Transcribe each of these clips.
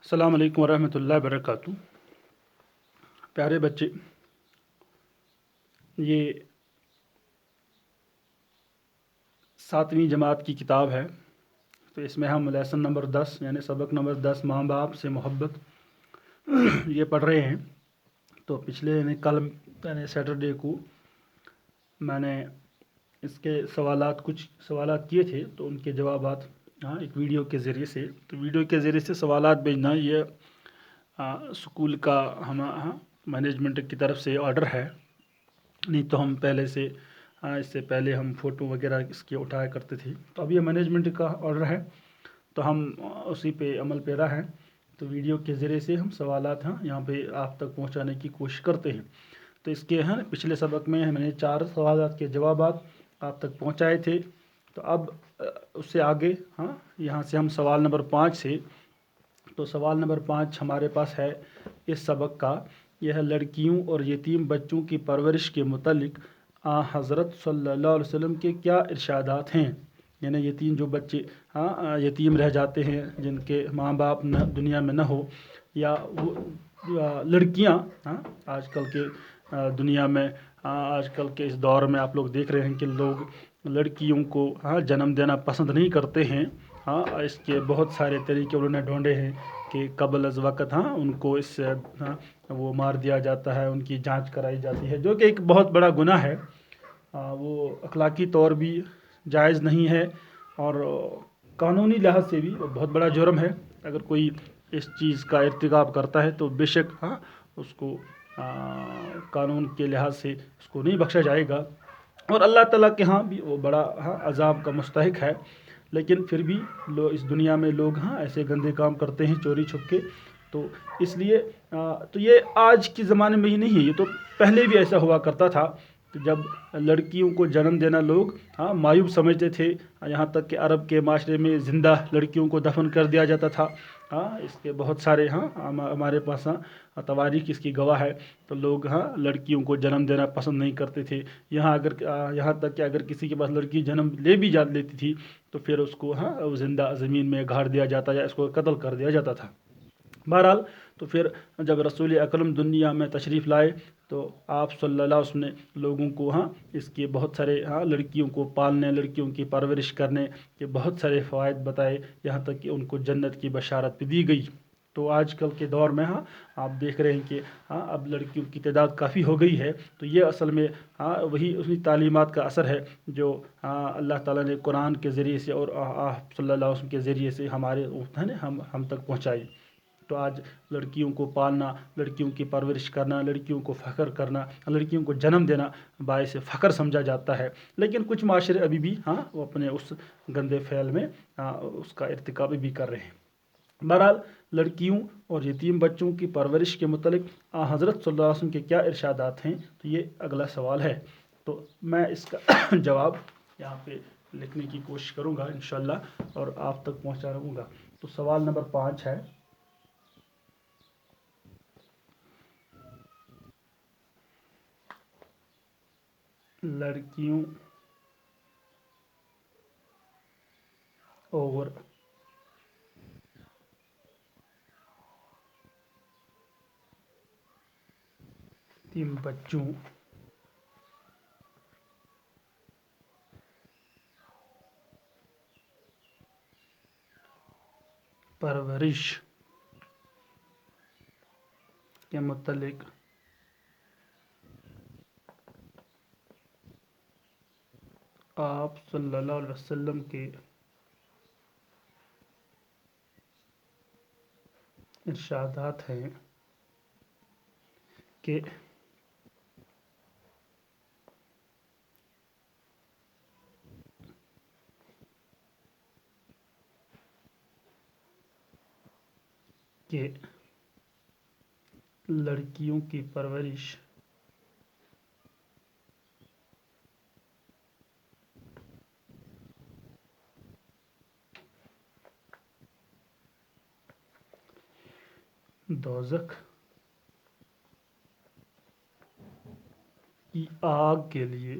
السلام علیکم ورحمۃ اللہ وبرکاتہ۔ پیارے بچے، یہ 7ویں جماعت کی کتاب ہے، تو اس میں ہم لیسن نمبر 10 یعنی سبق نمبر 10 ماں باپ سے محبت یہ پڑھ رہے ہیں۔ تو پچھلے کل سیٹرڈے کو میں نے اس کے کچھ سوالات کیے تھے، تو ان کے جوابات ایک ویڈیو کے ذریعے سے، تو ویڈیو کے ذریعے سے سوالات بھیجنا یہ اسکول کا مینجمنٹ کی طرف سے آرڈر ہے، نہیں تو ہم پہلے سے اس سے پہلے ہم فوٹو وغیرہ اس کے اٹھایا کرتے تھے، تو اب یہ مینجمنٹ کا آرڈر ہے تو ہم اسی پہ عمل پیرا ہے۔ تو ویڈیو کے ذریعے سے ہم سوالات یہاں پہ آپ تک پہنچانے کی کوشش کرتے ہیں۔ تو اس کے پچھلے سبق میں میں نے 4 سوالات کے جوابات آپ تک پہنچائے تھے، تو اب اس سے آگے یہاں سے ہم سوال نمبر 5 سے، تو سوال نمبر 5 ہمارے پاس ہے اس سبق کا، یہ ہے لڑکیوں اور یتیم بچوں کی پرورش کے متعلق حضرت صلی اللہ علیہ وسلم کے کیا ارشادات ہیں۔ یعنی یتیم جو بچے یتیم رہ جاتے ہیں، جن کے ماں باپ دنیا میں نہ ہو، یا وہ لڑکیاں آج کل کے دنیا میں، آج کل کے اس دور میں آپ لوگ دیکھ رہے ہیں کہ لوگ لڑکیوں کو جنم دینا پسند نہیں کرتے ہیں۔ اس کے بہت سارے طریقے انہوں نے ڈھونڈے ہیں کہ قبل از وقت ان کو اس سے وہ مار دیا جاتا ہے، ان کی جانچ کرائی جاتی ہے، جو کہ ایک بہت بڑا گناہ ہے۔ وہ اخلاقی طور بھی جائز نہیں ہے، اور قانونی لحاظ سے بھی بہت بڑا جرم ہے۔ اگر کوئی اس چیز کا ارتکاب کرتا ہے تو بے شک اس کو قانون کے لحاظ سے اس کو نہیں بخشا جائے گا، اور اللہ تعالیٰ کے ہاں بھی وہ بڑا عذاب کا مستحق ہے۔ لیکن پھر بھی اس دنیا میں لوگ ایسے گندے کام کرتے ہیں چوری چھپ کے، تو اس لیے تو یہ آج کے زمانے میں ہی نہیں ہے، یہ تو پہلے بھی ایسا ہوا کرتا تھا کہ جب لڑکیوں کو جنم دینا لوگ معیوب سمجھتے تھے، یہاں تک کہ عرب کے معاشرے میں زندہ لڑکیوں کو دفن کر دیا جاتا تھا۔ اس کے بہت سارے ہمارے پاس تواریخ اس کی گواہ ہے۔ تو لوگ لڑکیوں کو جنم دینا پسند نہیں کرتے تھے، یہاں تک کہ اگر کسی کے پاس لڑکی جنم لیتی تھی تو پھر اس کو زندہ زمین میں گاڑ دیا جاتا یا اس کو قتل کر دیا جاتا تھا۔ بہرحال تو پھر جب رسول اکرم دنیا میں تشریف لائے تو آپ صلی اللہ علیہ وسلم نے لوگوں کو اس کے بہت سارے لڑکیوں کو پالنے، لڑکیوں کی پرورش کرنے کے بہت سارے فوائد بتائے، یہاں تک کہ ان کو جنت کی بشارت بھی دی گئی۔ تو آج کل کے دور میں آپ دیکھ رہے ہیں کہ اب لڑکیوں کی تعداد کافی ہو گئی ہے، تو یہ اصل میں وہی اسی تعلیمات کا اثر ہے جو اللہ تعالیٰ نے قرآن کے ذریعے سے اور آپ صلی اللہ علیہ وسلم کے ذریعے سے ہم تک پہنچائی۔ تو آج لڑکیوں کو پالنا، لڑکیوں کی پرورش کرنا، لڑکیوں کو فخر کرنا، لڑکیوں کو جنم دینا باعث فخر سمجھا جاتا ہے، لیکن کچھ معاشرے ابھی بھی وہ اپنے اس گندے فعل میں اس کا ارتکاب بھی کر رہے ہیں۔ بہرحال لڑکیوں اور یتیم بچوں کی پرورش کے متعلق حضرت صلی اللہ علیہ وسلم کے کیا ارشادات ہیں، تو یہ اگلا سوال ہے۔ تو میں اس کا جواب یہاں پہ لکھنے کی کوشش کروں گا انشاءاللہ، اور آپ تک پہنچا رہوں گا۔ تو سوال نمبر 5 ہے، لڑکیوں اور یتیم بچوں پرورش کے متعلق آپ صلی اللہ علیہ وسلم کے ارشادات ہیں کہ لڑکیوں کی پرورش دوزخ کی آگ کے لیے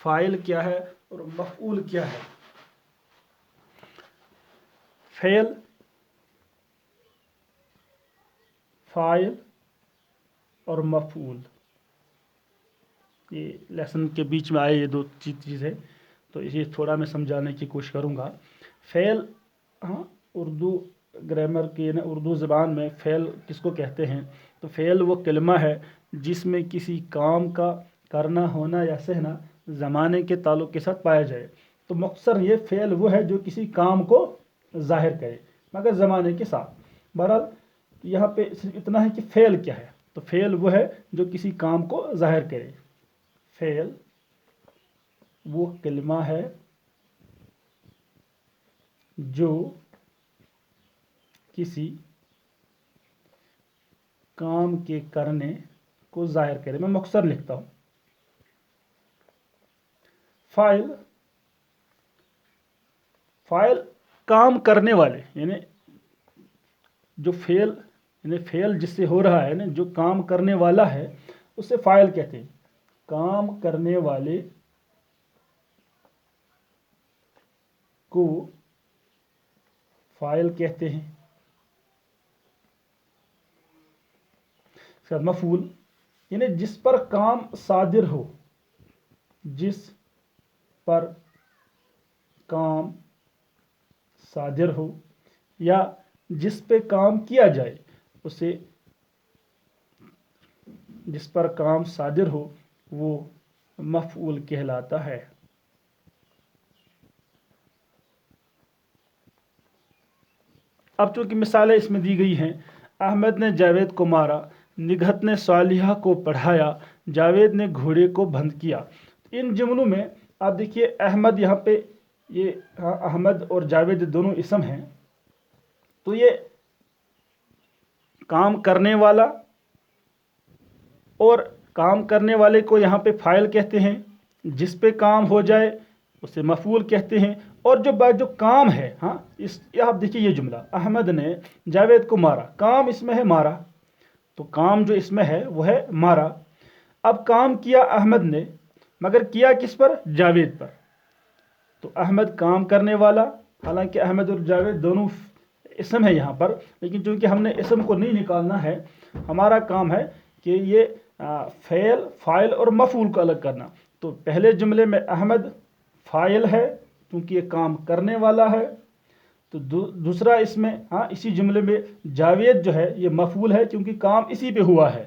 فاعل کیا ہے اور مفعول کیا ہے. فعل، فاعل اور مفعول، یہ لیسن کے بیچ میں آئے یہ دو چیزیں، تو یہ تھوڑا میں سمجھانے کی کوشش کروں گا. فعل، ہاں، اردو گرامر کی اردو زبان میں فعل کس کو کہتے ہیں؟ تو فعل وہ کلمہ ہے جس میں کسی کام کا کرنا، ہونا یا سہنا زمانے کے تعلق کے ساتھ پایا جائے. تو مختصر یہ فعل وہ ہے جو کسی کام کو ظاہر کرے مگر زمانے کے ساتھ. بہرحال یہاں پہ صرف اتنا ہے کہ فعل کیا ہے. تو فعل وہ ہے جو کسی کام کو ظاہر کرے. فعل وہ کلمہ ہے جو کسی کام کے کرنے کو ظاہر کرے. میں مختصر لکھتا ہوں. فاعل، فاعل کام کرنے والے، یعنی جو فعل، یعنی فعل جس سے ہو رہا ہے نا، جو کام کرنے والا ہے اسے فاعل کہتے ہیں. کام کرنے والے کو فاعل کہتے ہیں. مفعول یعنی جس پر کام صادر ہو، جس پر کام صادر ہو یا جس پہ کام کیا جائے اسے، جس پر کام صادر ہو وہ مفعول کہلاتا ہے. اب چونکہ مثالیں اس میں دی گئی ہیں، احمد نے جاوید کو مارا، نگہت نے صالحہ کو پڑھایا، جاوید نے گھوڑے کو بند کیا. ان جملوں میں آپ دیکھیے احمد، یہاں پہ یہ احمد اور جاوید دونوں اسم ہیں. تو یہ کام کرنے والا، اور کام کرنے والے کو یہاں پہ فاعل کہتے ہیں. جس پہ کام ہو جائے اسے مفعول کہتے ہیں. اور جو کام ہے، ہاں، آپ دیکھیے یہ جملہ، احمد نے جاوید کو مارا. کام اس میں ہے مارا، تو کام جو اس میں ہے وہ ہے مارا. اب کام کیا احمد نے، مگر کیا کس پر؟ جاوید پر. تو احمد کام کرنے والا، حالانکہ احمد اور جاوید دونوں اسم ہے یہاں پر، لیکن چونکہ ہم نے اسم کو نہیں نکالنا ہے، ہمارا کام ہے کہ یہ فعل، فاعل اور مفعول کو الگ کرنا. تو پہلے جملے میں احمد فاعل ہے کیونکہ یہ کام کرنے والا ہے. تو دوسرا اس میں، اسی جملے میں جاوید جو ہے یہ مفعول ہے کیونکہ کام اسی پہ ہوا ہے.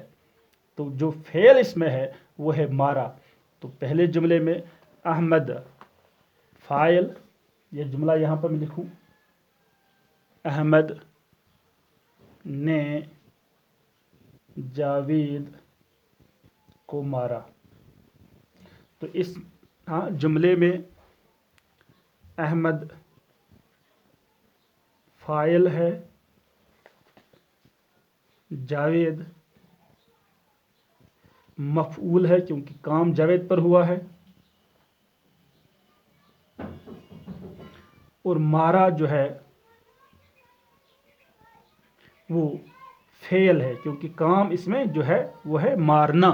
تو جو فعل اس میں ہے وہ ہے مارا. تو پہلے جملے میں احمد فاعل، یہ جملہ یہاں پر میں لکھوں، احمد نے جاوید کو مارا. تو اس جملے میں احمد فاعل ہے، جاوید مفعول ہے کیونکہ کام جاوید پر ہوا ہے، اور مارا جو ہے وہ فعل ہے کیونکہ کام اس میں جو ہے وہ ہے مارنا.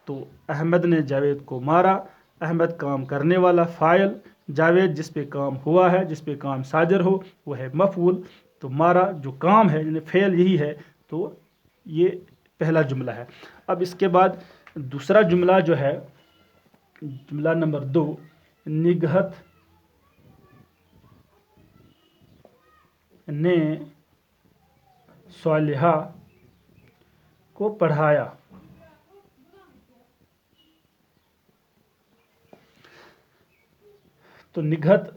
تو احمد نے جاوید کو مارا، احمد کام کرنے والا فاعل، جاوید جس پہ کام ہوا ہے، جس پہ کام صادر ہو وہ ہے مفعول. تو مارا جو کام ہے یعنی فعل یہی ہے. تو یہ پہلا جملہ ہے. اب اس کے بعد دوسرا جملہ جو ہے، جملہ نمبر 2، نگہت نے صالحہ کو پڑھایا. تو نگہت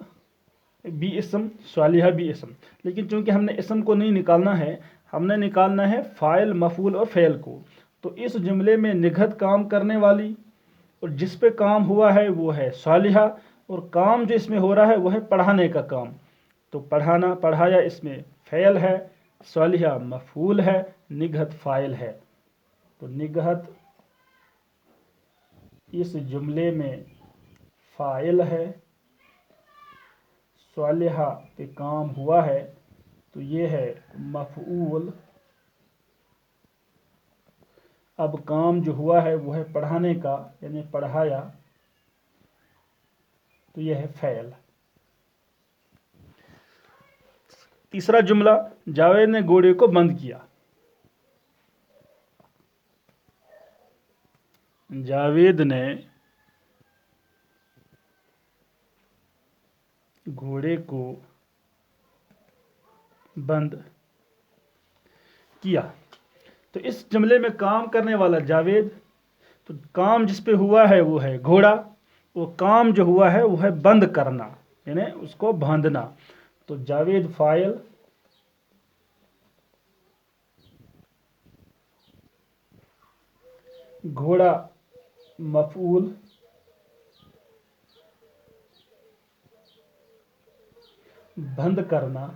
بھی اسم، صالحہ بھی اسم، لیکن چونکہ ہم نے اسم کو نہیں نکالنا ہے، ہم نے نکالنا ہے فاعل، مفعول اور فعل کو. تو اس جملے میں نگہت کام کرنے والی، اور جس پہ کام ہوا ہے وہ ہے صالحہ، اور کام جو اس میں ہو رہا ہے وہ ہے پڑھانے کا کام. تو پڑھانا، پڑھایا اس میں فعل ہے، صالحہ مفعول ہے، نگہت فاعل ہے. تو نگہت اس جملے میں فاعل ہے، صالحہ پہ کام ہوا ہے تو یہ ہے مفعول. اب کام جو ہوا ہے وہ ہے پڑھانے کا، یعنی پڑھایا. تو یہ ہے فعل۔ تیسرا جملہ، جاوید نے گھوڑے کو بند کیا۔ جاوید نے گھوڑے کو بند کیا۔ تو اس جملے میں کام کرنے والا جاوید، تو کام جس پہ ہوا ہے وہ ہے گھوڑا، وہ کام جو ہوا ہے وہ ہے بند کرنا، یعنی اس کو باندھنا۔ تو جاوید فاعل، گھوڑا مفعول، بند کرنا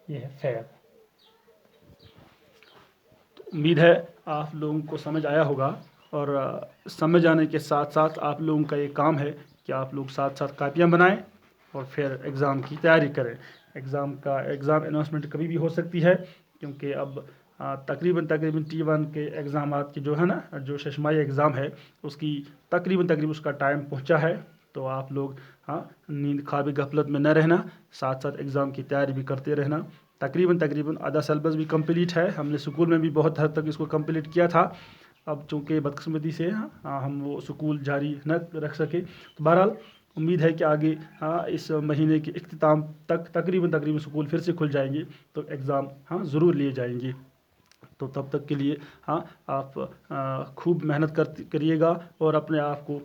یہ ہے فعل۔ تو امید ہے آپ لوگوں کو سمجھ آیا ہوگا، اور سمجھ آنے کے ساتھ ساتھ آپ لوگوں کا یہ کام ہے کہ آپ لوگ ساتھ ساتھ کاپیاں بنائیں اور پھر ایگزام کی تیاری کریں۔ ایگزام اناؤنسمنٹ کبھی بھی ہو سکتی ہے، کیونکہ اب تقریباً T1 کے ایگزامات کی جو ہے نا، جو ششماہی ایگزام ہے اس کی تقریباً اس کا ٹائم پہنچا ہے۔ تو آپ لوگ نیند خواب غفلت میں نہ رہنا، ساتھ ساتھ ایگزام کی تیاری بھی کرتے رہنا۔ تقریباً آدھا سیلبس بھی کمپلیٹ ہے، ہم نے اسکول میں بھی بہت حد تک اس کو کمپلیٹ کیا تھا، اب چونکہ بدقسمتی سے ہم وہ اسکول جاری نہ رکھ سکے۔ تو بہرحال امید ہے کہ آگے اس مہینے کے اختتام تک تقریباً اسکول پھر سے کھل جائیں گے، تو ایگزام ضرور لیے جائیں گے۔ تو تب تک کے لیے آپ خوب محنت کریے گا، اور اپنے آپ کو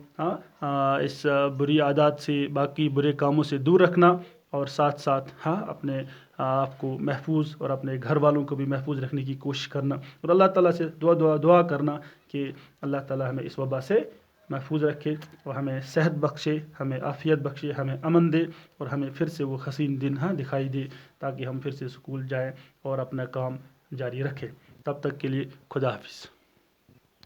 اس بری عادات سے، باقی برے کاموں سے دور رکھنا، اور ساتھ ساتھ اپنے آپ کو محفوظ اور اپنے گھر والوں کو بھی محفوظ رکھنے کی کوشش کرنا، اور اللہ تعالیٰ سے دعا کرنا کہ اللہ تعالیٰ ہمیں اس وبا سے محفوظ رکھے، اور ہمیں صحت بخشے، ہمیں عافیت بخشے، ہمیں امن دے، اور ہمیں پھر سے وہ حسین دن دکھائی دے، تاکہ ہم پھر سے اسکول جائیں اور اپنا کام جاری رکھیں۔ تب تک کے لیے خدا حافظ۔